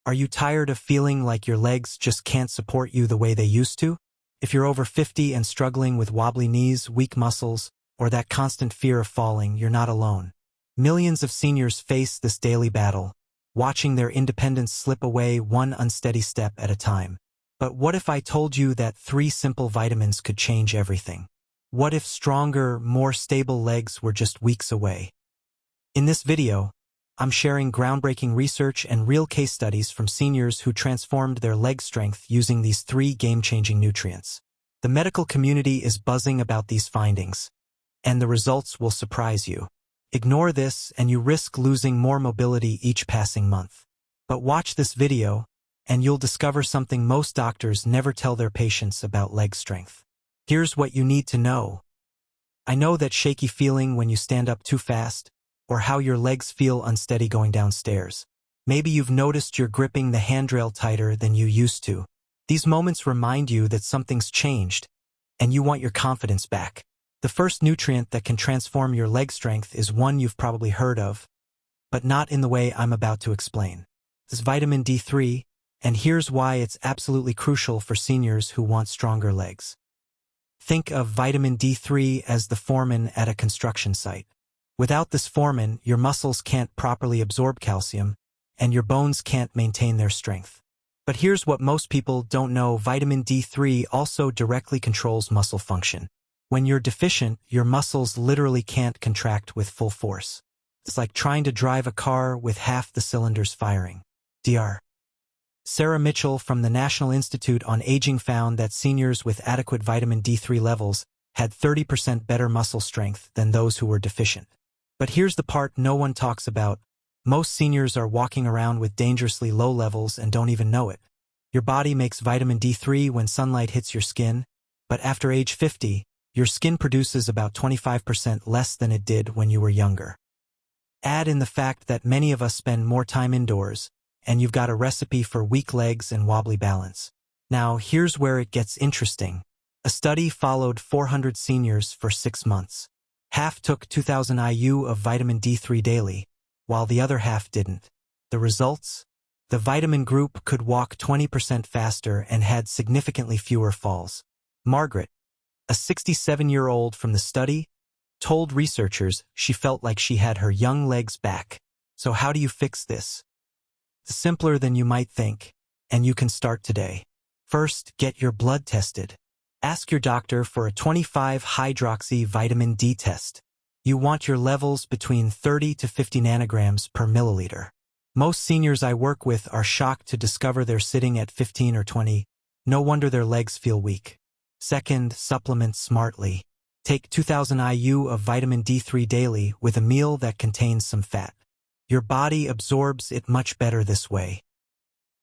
Are you tired of feeling like your legs just can't support you the way they used to? If you're over 50 and struggling with wobbly knees, weak muscles, or that constant fear of falling, you're not alone. Millions of seniors face this daily battle, watching their independence slip away one unsteady step at a time. But what if I told you that 3 simple vitamins could change everything? What if stronger, more stable legs were just weeks away? In this video, I'm sharing groundbreaking research and real case studies from seniors who transformed their leg strength using these 3 game-changing nutrients. The medical community is buzzing about these findings, and the results will surprise you. Ignore this and you risk losing more mobility each passing month. But watch this video, and you'll discover something most doctors never tell their patients about leg strength. Here's what you need to know. I know that shaky feeling when you stand up too fast, or how your legs feel unsteady going downstairs. Maybe you've noticed you're gripping the handrail tighter than you used to. These moments remind you that something's changed, and you want your confidence back. The first nutrient that can transform your leg strength is one you've probably heard of, but not in the way I'm about to explain. It's vitamin D3, and here's why it's absolutely crucial for seniors who want stronger legs. Think of vitamin D3 as the foreman at a construction site. Without this foreman, your muscles can't properly absorb calcium, and your bones can't maintain their strength. But here's what most people don't know: vitamin D3 also directly controls muscle function. When you're deficient, your muscles literally can't contract with full force. It's like trying to drive a car with half the cylinders firing. Dr. Sarah Mitchell from the National Institute on Aging found that seniors with adequate vitamin D3 levels had 30% better muscle strength than those who were deficient. But here's the part no one talks about. Most seniors are walking around with dangerously low levels and don't even know it. Your body makes vitamin D3 when sunlight hits your skin, but after age 50, your skin produces about 25% less than it did when you were younger. Add in the fact that many of us spend more time indoors, and you've got a recipe for weak legs and wobbly balance. Now, here's where it gets interesting. A study followed 400 seniors for 6 months. Half took 2,000 IU of vitamin D3 daily, while the other half didn't. The results? The vitamin group could walk 20% faster and had significantly fewer falls. Margaret, a 67-year-old from the study, told researchers she felt like she had her young legs back. So how do you fix this? It's simpler than you might think, and you can start today. First, get your blood tested. Ask your doctor for a 25-hydroxy vitamin D test. You want your levels between 30 to 50 nanograms per milliliter. Most seniors I work with are shocked to discover they're sitting at 15 or 20. No wonder their legs feel weak. Second, supplement smartly. Take 2,000 IU of vitamin D3 daily with a meal that contains some fat. Your body absorbs it much better this way.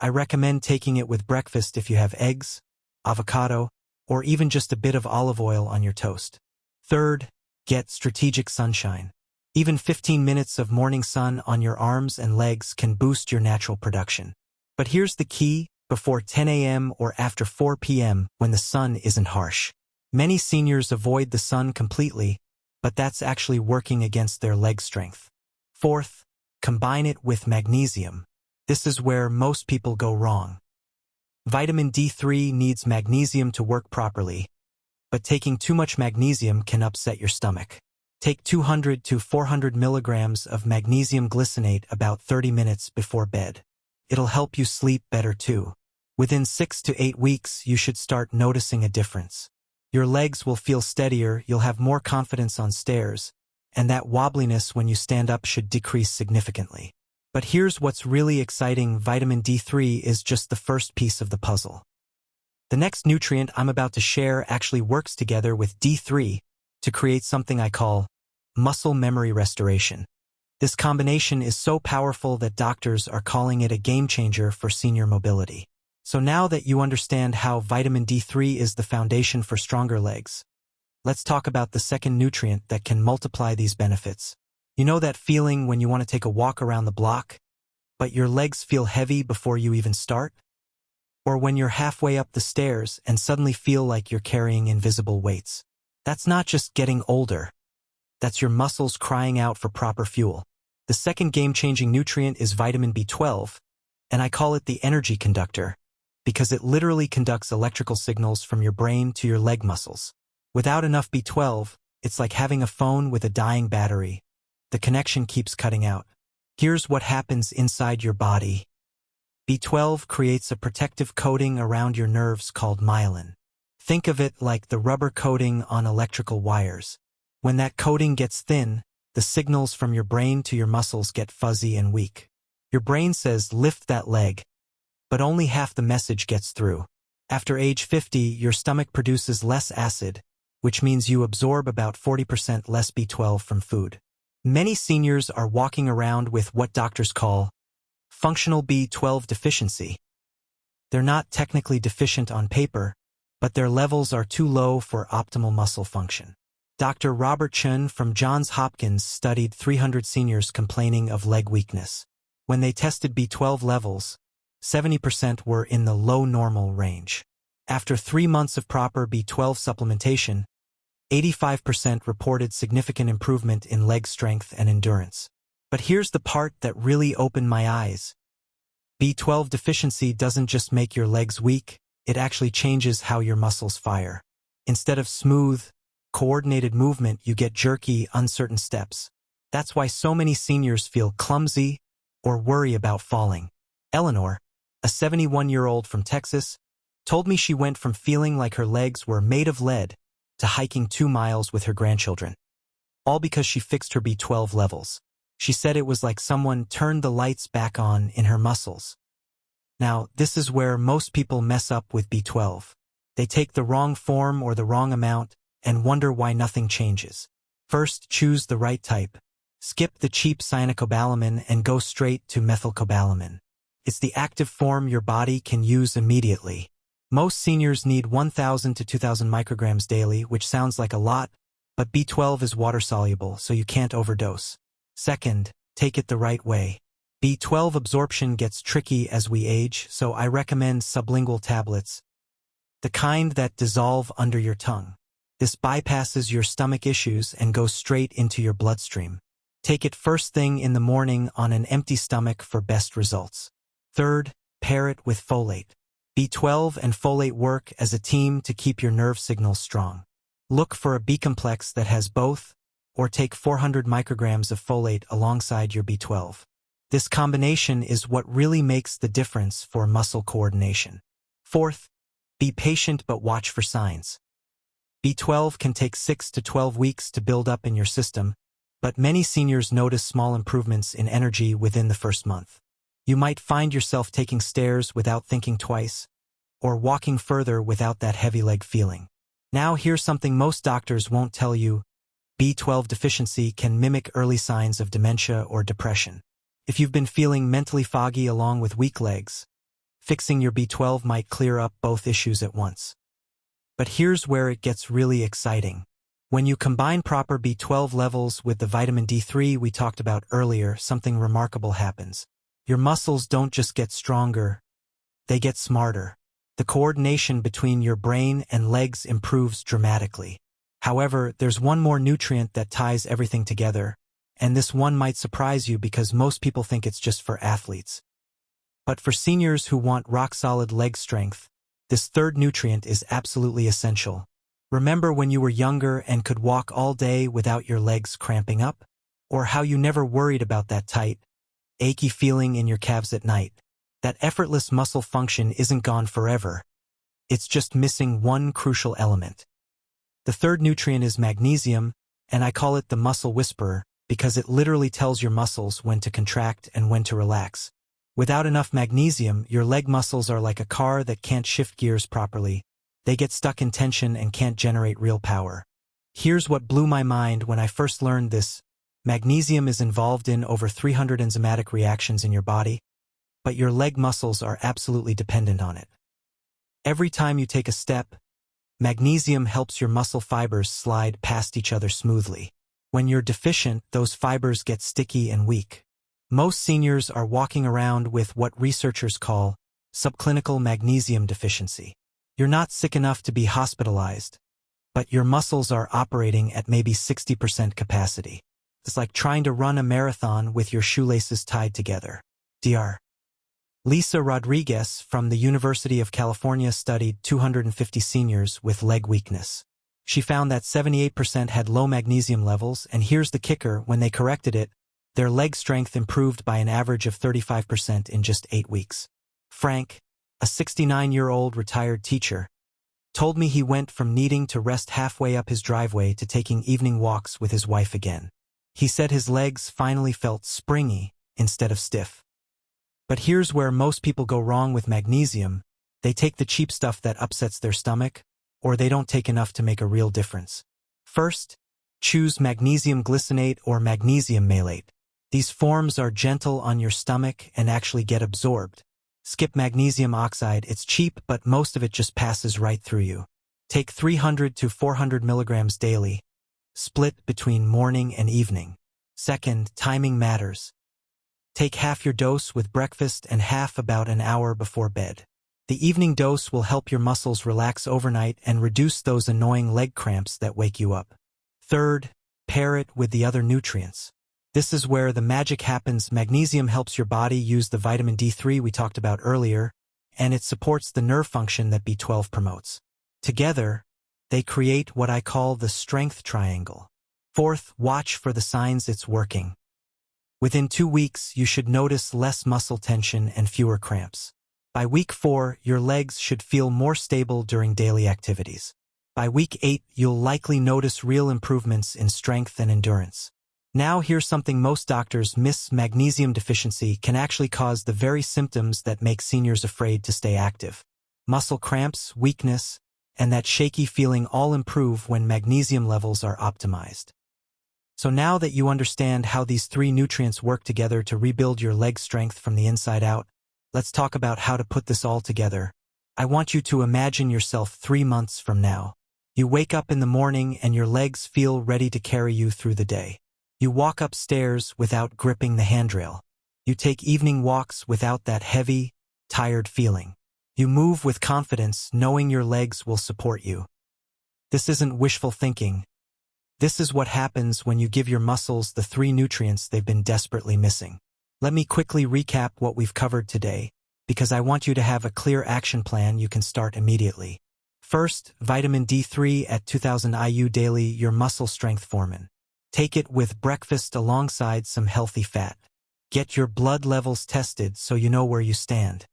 I recommend taking it with breakfast if you have eggs, avocado, or even just a bit of olive oil on your toast. Third, get strategic sunshine. Even 15 minutes of morning sun on your arms and legs can boost your natural production. But here's the key: before 10 a.m. or after 4 p.m. when the sun isn't harsh. Many seniors avoid the sun completely, but that's actually working against their leg strength. Fourth, combine it with magnesium. This is where most people go wrong. Vitamin D3 needs magnesium to work properly, but taking too much magnesium can upset your stomach. Take 200 to 400 milligrams of magnesium glycinate about 30 minutes before bed. It'll help you sleep better too. Within 6 to 8 weeks, you should start noticing a difference. Your legs will feel steadier, you'll have more confidence on stairs, and that wobbliness when you stand up should decrease significantly. But here's what's really exciting: vitamin D3 is just the first piece of the puzzle. The next nutrient I'm about to share actually works together with D3 to create something I call muscle memory restoration. This combination is so powerful that doctors are calling it a game changer for senior mobility. So now that you understand how vitamin D3 is the foundation for stronger legs, let's talk about the second nutrient that can multiply these benefits. You know that feeling when you want to take a walk around the block, but your legs feel heavy before you even start? Or when you're halfway up the stairs and suddenly feel like you're carrying invisible weights? That's not just getting older. That's your muscles crying out for proper fuel. The second game-changing nutrient is vitamin B12, and I call it the energy conductor, because it literally conducts electrical signals from your brain to your leg muscles. Without enough B12, it's like having a phone with a dying battery. The connection keeps cutting out. Here's what happens inside your body. B12 creates a protective coating around your nerves called myelin. Think of it like the rubber coating on electrical wires. When that coating gets thin, the signals from your brain to your muscles get fuzzy and weak. Your brain says, lift that leg, but only half the message gets through. After age 50, your stomach produces less acid, which means you absorb about 40% less B12 from food. Many seniors are walking around with what doctors call functional B12 deficiency. They're not technically deficient on paper, but their levels are too low for optimal muscle function. Dr. Robert Chun from Johns Hopkins studied 300 seniors complaining of leg weakness. When they tested B12 levels, 70% were in the low normal range. After 3 months of proper B12 supplementation, 85% reported significant improvement in leg strength and endurance. But here's the part that really opened my eyes. B12 deficiency doesn't just make your legs weak, it actually changes how your muscles fire. Instead of smooth, coordinated movement, you get jerky, uncertain steps. That's why so many seniors feel clumsy or worry about falling. Eleanor, a 71-year-old from Texas, told me she went from feeling like her legs were made of lead to hiking 2 miles with her grandchildren, all because she fixed her B12 levels. She said it was like someone turned the lights back on in her muscles. Now, this is where most people mess up with B12. They take the wrong form or the wrong amount and wonder why nothing changes. First, choose the right type. Skip the cheap cyanocobalamin and go straight to methylcobalamin. It's the active form your body can use immediately. Most seniors need 1,000 to 2,000 micrograms daily, which sounds like a lot, but B12 is water-soluble, so you can't overdose. Second, take it the right way. B12 absorption gets tricky as we age, so I recommend sublingual tablets, the kind that dissolve under your tongue. This bypasses your stomach issues and goes straight into your bloodstream. Take it first thing in the morning on an empty stomach for best results. Third, pair it with folate. B12 and folate work as a team to keep your nerve signals strong. Look for a B-complex that has both, or take 400 micrograms of folate alongside your B12. This combination is what really makes the difference for muscle coordination. Fourth, be patient but watch for signs. B12 can take 6 to 12 weeks to build up in your system, but many seniors notice small improvements in energy within the first month. You might find yourself taking stairs without thinking twice, or walking further without that heavy leg feeling. Now here's something most doctors won't tell you. B12 deficiency can mimic early signs of dementia or depression. If you've been feeling mentally foggy along with weak legs, fixing your B12 might clear up both issues at once. But here's where it gets really exciting. When you combine proper B12 levels with the vitamin D3 we talked about earlier, something remarkable happens. Your muscles don't just get stronger, they get smarter. The coordination between your brain and legs improves dramatically. However, there's one more nutrient that ties everything together, and this one might surprise you because most people think it's just for athletes. But for seniors who want rock-solid leg strength, this third nutrient is absolutely essential. Remember when you were younger and could walk all day without your legs cramping up? Or how you never worried about that tight, achy feeling in your calves at night? That effortless muscle function isn't gone forever. It's just missing one crucial element. The third nutrient is magnesium, and I call it the muscle whisperer because it literally tells your muscles when to contract and when to relax. Without enough magnesium, your leg muscles are like a car that can't shift gears properly. They get stuck in tension and can't generate real power. Here's what blew my mind when I first learned this. Magnesium is involved in over 300 enzymatic reactions in your body, but your leg muscles are absolutely dependent on it. Every time you take a step, magnesium helps your muscle fibers slide past each other smoothly. When you're deficient, those fibers get sticky and weak. Most seniors are walking around with what researchers call subclinical magnesium deficiency. You're not sick enough to be hospitalized, but your muscles are operating at maybe 60% capacity. It's like trying to run a marathon with your shoelaces tied together. Dr. Lisa Rodriguez from the University of California studied 250 seniors with leg weakness. She found that 78% had low magnesium levels, and here's the kicker: when they corrected it, their leg strength improved by an average of 35% in just 8 weeks. Frank, a 69-year-old retired teacher, told me he went from needing to rest halfway up his driveway to taking evening walks with his wife again. He said his legs finally felt springy instead of stiff. But here's where most people go wrong with magnesium: they take the cheap stuff that upsets their stomach, or they don't take enough to make a real difference. First, choose magnesium glycinate or magnesium malate. These forms are gentle on your stomach and actually get absorbed. Skip magnesium oxide, it's cheap, but most of it just passes right through you. Take 300 to 400 milligrams daily, split between morning and evening. Second, timing matters. Take half your dose with breakfast and half about an hour before bed. The evening dose will help your muscles relax overnight and reduce those annoying leg cramps that wake you up. Third, pair it with the other nutrients. This is where the magic happens. Magnesium helps your body use the vitamin D3 we talked about earlier, and it supports the nerve function that B12 promotes. Together, they create what I call the strength triangle. Fourth, watch for the signs it's working. Within 2 weeks, you should notice less muscle tension and fewer cramps. By week 4, your legs should feel more stable during daily activities. By week 8, you'll likely notice real improvements in strength and endurance. Now here's something most doctors miss: magnesium deficiency can actually cause the very symptoms that make seniors afraid to stay active. Muscle cramps, weakness, and that shaky feeling all improve when magnesium levels are optimized. So now that you understand how these 3 nutrients work together to rebuild your leg strength from the inside out, let's talk about how to put this all together. I want you to imagine yourself 3 months from now. You wake up in the morning and your legs feel ready to carry you through the day. You walk upstairs without gripping the handrail. You take evening walks without that heavy, tired feeling. You move with confidence, knowing your legs will support you. This isn't wishful thinking. This is what happens when you give your muscles the 3 nutrients they've been desperately missing. Let me quickly recap what we've covered today, because I want you to have a clear action plan you can start immediately. First, vitamin D3 at 2000 IU daily, your muscle strength foreman. Take it with breakfast alongside some healthy fat. Get your blood levels tested so you know where you stand.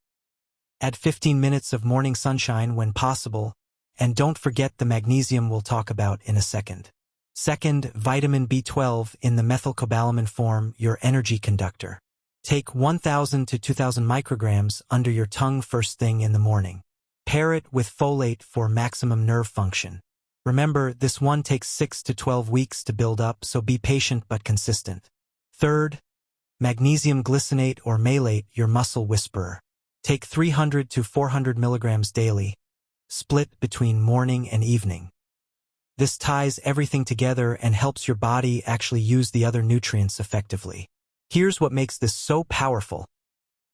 Add 15 minutes of morning sunshine when possible, and don't forget the magnesium we'll talk about in a second. Second, vitamin B12 in the methylcobalamin form, your energy conductor. Take 1000 to 2000 micrograms under your tongue first thing in the morning. Pair it with folate for maximum nerve function. Remember, this one takes 6 to 12 weeks to build up, so be patient but consistent. Third, magnesium glycinate or malate, your muscle whisperer. Take 300 to 400 milligrams daily, split between morning and evening. This ties everything together and helps your body actually use the other nutrients effectively. Here's what makes this so powerful.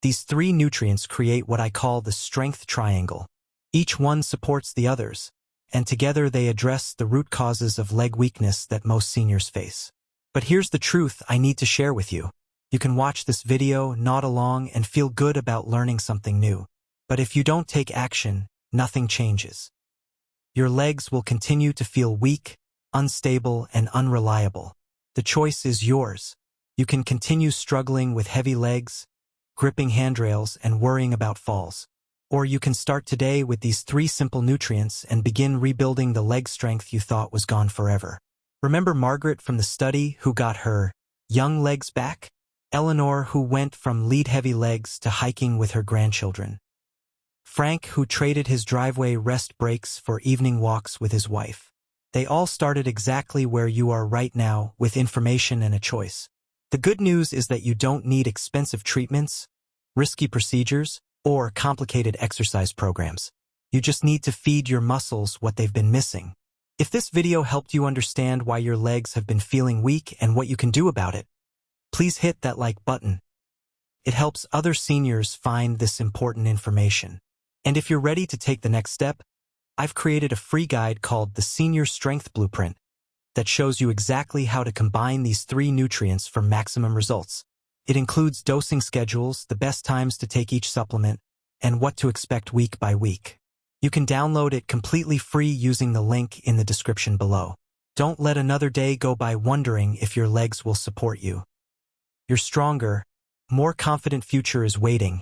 These 3 nutrients create what I call the strength triangle. Each one supports the others, and together they address the root causes of leg weakness that most seniors face. But here's the truth I need to share with you. You can watch this video, nod along, and feel good about learning something new. But if you don't take action, nothing changes. Your legs will continue to feel weak, unstable, and unreliable. The choice is yours. You can continue struggling with heavy legs, gripping handrails, and worrying about falls. Or you can start today with these 3 simple nutrients and begin rebuilding the leg strength you thought was gone forever. Remember Margaret from the study who got her young legs back? Eleanor, who went from lead-heavy legs to hiking with her grandchildren? Frank, who traded his driveway rest breaks for evening walks with his wife? They all started exactly where you are right now, with information and a choice. The good news is that you don't need expensive treatments, risky procedures, or complicated exercise programs. You just need to feed your muscles what they've been missing. If this video helped you understand why your legs have been feeling weak and what you can do about it, please hit that like button. It helps other seniors find this important information. And if you're ready to take the next step, I've created a free guide called the Senior Strength Blueprint that shows you exactly how to combine these 3 nutrients for maximum results. It includes dosing schedules, the best times to take each supplement, and what to expect week by week. You can download it completely free using the link in the description below. Don't let another day go by wondering if your legs will support you. Your stronger, more confident future is waiting,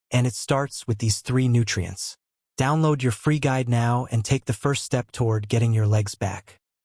and it starts with these 3 nutrients. Download your free guide now and take the first step toward getting your legs back.